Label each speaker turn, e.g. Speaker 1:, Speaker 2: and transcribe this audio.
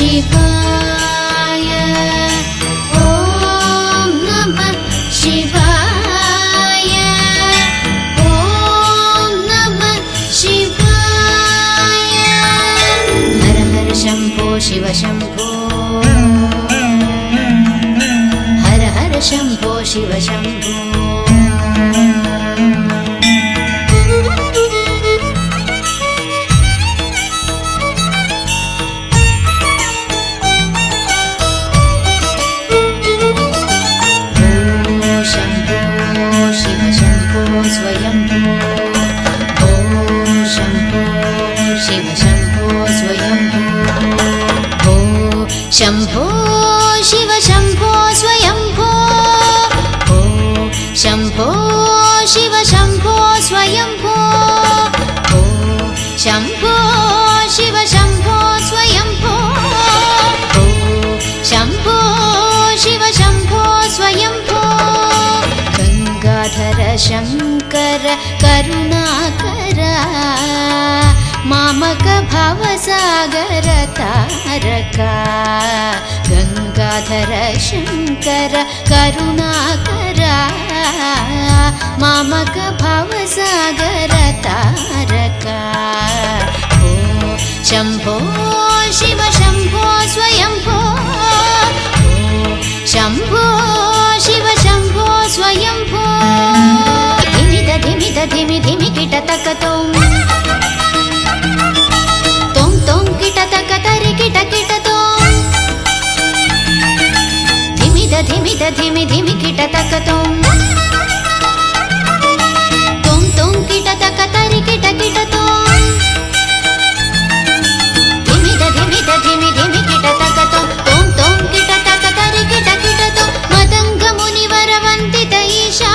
Speaker 1: शिवाय ॐ नमः शिवाय ॐ नमः शिवाय हर हर शम्भो शिव शम्भो हर हर शम्भो शिव शम्भो स्वयंभो ॐ शम्भो शिव शम्भो स्वयंभो ॐ शम्भो शिव शम्भो स्वयंभो ॐ शम्भो शिव शम्भो स्वयंभो ॐ शम्भो शिव शम्भो स्वयंभो ॐ शम्भो शिव शम्भो स्वयंभो गंगाधर शंकर करुणाकर मामक भवसागर तारका गंगाधर शंकर करुणाकर मामक भवसागर तारका ओ शंभो शिव शंभो स्वयंभो ओ शंभो शिव शंभो स्वयंभो धिमि धिमि किट तक तों तों किट तक तरि किट किट तों धिमि धिमि किट तक तों किट तक तरि किट किट तों धिमि किट तक तों किट तक तरि किट किट तों मदंग मुनिवर वंदित ईशा